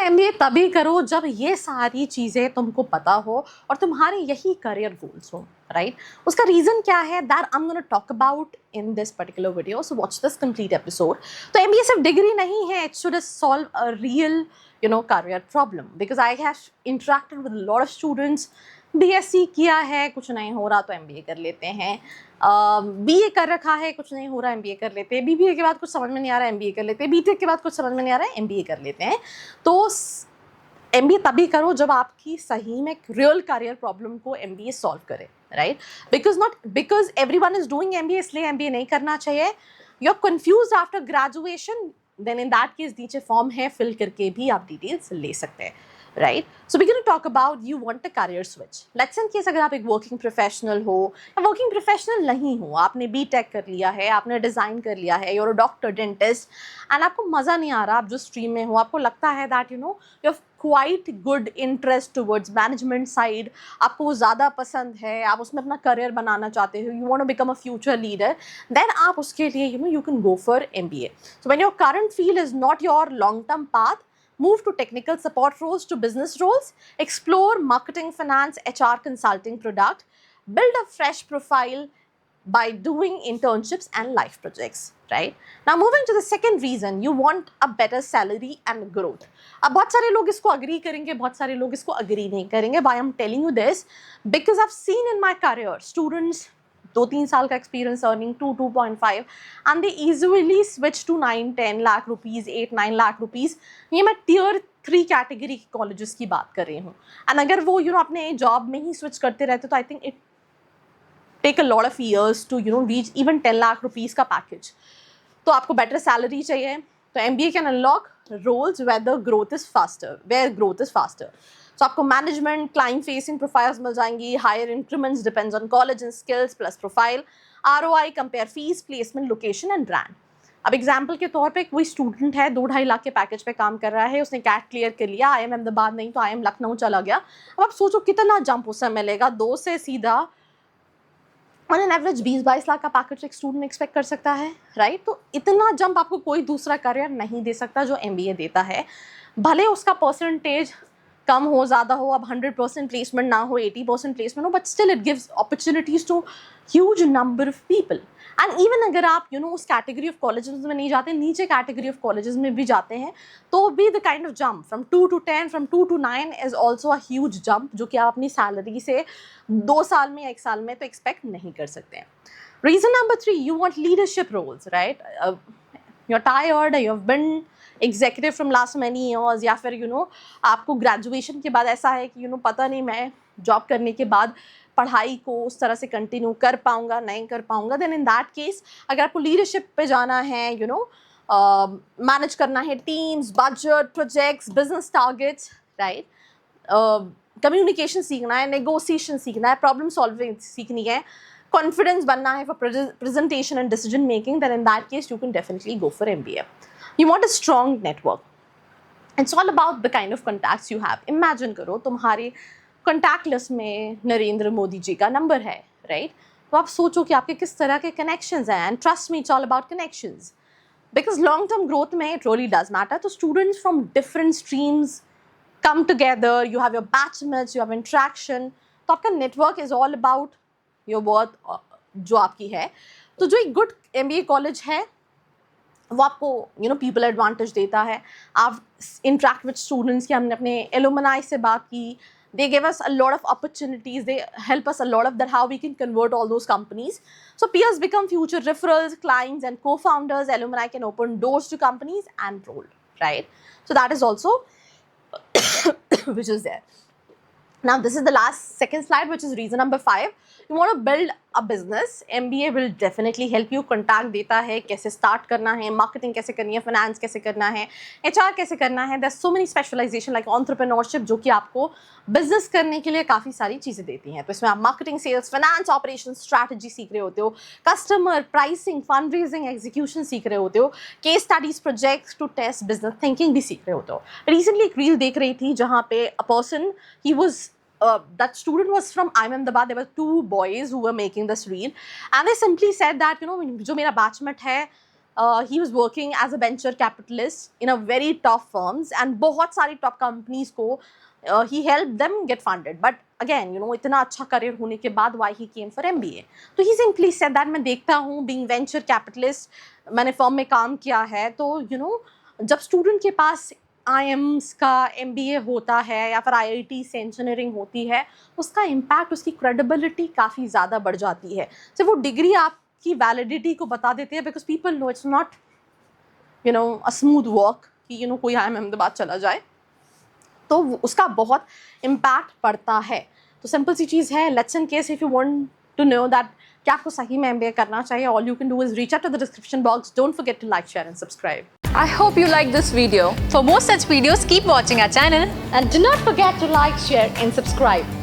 MBA तभी करो जब ये सारी चीज़ें तुमको पता हो और तुम्हारे यही करियर गोल्स हो, राइट? उसका रीज़न क्या है that I am gonna talk about in this particular video, so watch this complete episode. तो एमबीए सिर्फ डिग्री नहीं है, it should solve a real career problem, because I have interacted with a lot of students। BSc किया है, कुछ नहीं हो रहा तो एमबीए कर लेते हैं। बीए कर रखा है, कुछ नहीं हो रहा एमबीए कर लेते हैं। बीबीए के बाद कुछ समझ में नहीं आ रहा एमबीए कर लेते हैं। बीटेक के बाद कुछ समझ में नहीं आ रहा है एमबीए कर लेते हैं। तो एमबीए तभी करो जब आपकी सही में रियल करियर प्रॉब्लम को एमबीए सॉल्व करे, right? Because everyone is doing MBA, इसलिए एमबीए नहीं करना चाहिए। You are confuse after graduation, then in that case नीचे फॉर्म है, फिल करके भी आप डिटेल्स ले सकते हैं, right? So we can talk about you want a career switch. Let's in case अगर आप एक वर्किंग प्रोफेशनल हो या वर्किंग प्रोफेशनल नहीं हो, आपने बीटेक कर लिया है, आपने डिज़ाइन कर लिया है, you're a doctor, dentist, and आपको मज़ा नहीं आ रहा आप जो स्ट्रीम में हो, आपको लगता है that you have quite good interest towards management side, आपको वो ज़्यादा पसंद है, आप उसमें अपना करियर बनाना चाहते हो, you want to become a future leader, then आप उसके लिए you can go for MBA. So when your current field is not your long term path, move to technical support roles, to business roles, explore marketing, finance, HR, consulting, product, build a fresh profile by doing internships and life projects, right? Now moving to the second reason, you want a better salary and growth. अब बहुत सारे लोग इसको agree करेंगे, बहुत सारे लोग इसको agree नहीं करेंगे. Why I'm telling you this? Because I've seen in my career students 2-3 साल का experience earning 2-2.5 and they easily switch to 9-10 lakh rupees, 8-9 lakh rupees. ये मैं टियर 3 कैटेगरी के कॉलेजेस की बात कर रही हूँ। एंड अगर वो अपने जॉब में ही स्विच करते रहते तो I think it take a lot of years to reach even 10 lakh rupees का पैकेज। तो आपको बेटर सैलरी चाहिए, तो MBA can unlock roles where growth is faster. तो आपको मैनेजमेंट, क्लाइंट फेसिंग प्रोफाइल्स मिल जाएंगी, higher increments depends on college and skills plus profile, ROI, compare fees, placement, location and brand. अब example के तौर पे कोई स्टूडेंट है 2-2.5 लाख के पैकेज पे काम कर रहा है, उसने कैट क्लियर कर लिया, आई एम अहमदाबाद नहीं तो आई एम लखनऊ चला गया। अब आप सोचो कितना जंप उसे मिलेगा, 2 से सीधा ऑन एन एवरेज 20-22 लाख का पैकेज एक स्टूडेंट एक्सपेक्ट कर सकता है, राइट? तो इतना जंप आपको कोई दूसरा करियर नहीं दे सकता जो एमबीए देता है। भले उसका परसेंटेज कम हो, ज़्यादा हो, अब 100% प्लेसमेंट ना हो, 80% प्लेसमेंट हो, but still it gives opportunities to huge number of people. And even अगर आप उस कैटेगरी ऑफ कॉलेजेस में नहीं जाते, नीचे कैटेगरी ऑफ कॉलेजेस में भी जाते हैं, तो भी the kind of jump from 2 to 10, from 2 to 9 is also a huge jump, जो कि आप अपनी सैलरी से 2 साल में या 1 साल में तो एक्सपेक्ट नहीं कर सकते हैं। Reason number 3, you want leadership roles, right? You are tired, you have been executive from last many years, या फिर आपको ग्रेजुएशन के बाद ऐसा है कि पता नहीं मैं जॉब करने के बाद पढ़ाई को उस तरह से कंटिन्यू कर पाऊंगा नहीं कर पाऊंगा, देन इन दैट केस अगर आपको लीडरशिप पे जाना है, मैनेज करना है teams, budget, projects, business targets, right, communication सीखना है, नेगोशिएशन सीखना है, प्रॉब्लम सॉल्विंग सीखनी है, कॉन्फिडेंस बनना है for presentation and decision making, then in that case you can definitely go for MBA. You want a strong network, it's all about the kind of contacts you have. Imagine करो तुम्हारे contact list में नरेंद्र मोदी जी का number है, right? तो आप सोचो कि आपके किस तरह के कनेक्शंस हैं, and trust me it's all about connections, because long term growth में इट रियली डज मैटर। तो students from different streams come together, you have your batchmates, you have interaction, तो आपका network is all about your worth जो आपकी है। तो जो एक गुड एमबीए कॉलेज है वो आपको पीपल एडवांटेज देता है। आप इंटरेक्ट विद स्टूडेंट्स की, हमने अपने एलुमनाई से बात की, they give us a lot of opportunities, they help us a lot of that how we can convert all those companies. So peers become future referrals, clients and co-founders. Alumni can open doors to companies and roll, right? So that is also which is there. Now this is the second slide, which is reason number 5. You want to build a business. MBA will definitely help you. Contact देता है, कैसे start करना है, marketing कैसे करनी है, finance कैसे करना है, HR कैसे करना है. There's so many specialization like entrepreneurship जो कि आपको business करने के लिए काफ़ी सारी चीज़ें देती हैं. तो इसमें आप marketing, sales, finance, operations, strategy सीख रहे होते हो, customer, pricing, fundraising, execution सीख रहे होते हो, case studies, projects to test, business thinking भी सीख रहे होते हो. Recently एक reel देख रही थी जहाँ पे a person, he was that student was from IIM Ahmedabad. There were 2 boys who were making this reel, and they simply said that जो मेरा batchmate है he was working as a venture capitalist in a very tough firms and बहुत सारी top companies को he helped them get funded. But again, you know, इतना अच्छा career होने के बाद why he came for MBA. तो he simply said that मैं देखता हूँ being venture capitalist, मैंने firm में काम किया है, तो you know, जब student के पास IIMs का MBA होता है या फिर IIT से इंजीनियरिंग होती है, उसका इम्पैक्ट, उसकी क्रेडिबिलिटी काफ़ी ज़्यादा बढ़ जाती है. सिर्फ वो डिग्री आपकी वैलिडिटी को बता देते हैं, because people know it's not you know a smooth work कि यू नो कोई IIM अहमदाबाद चला जाए, तो उसका बहुत इम्पैक्ट पड़ता है. तो सिंपल सी चीज़ है, let's in case if you want to know that कि आपको सही में MBA करना चाहिए, all you can do is reach out to the description box. Don't forget to like, share and subscribe. I hope you like this video. For more such videos, keep watching our channel. And do not forget to like, share and subscribe.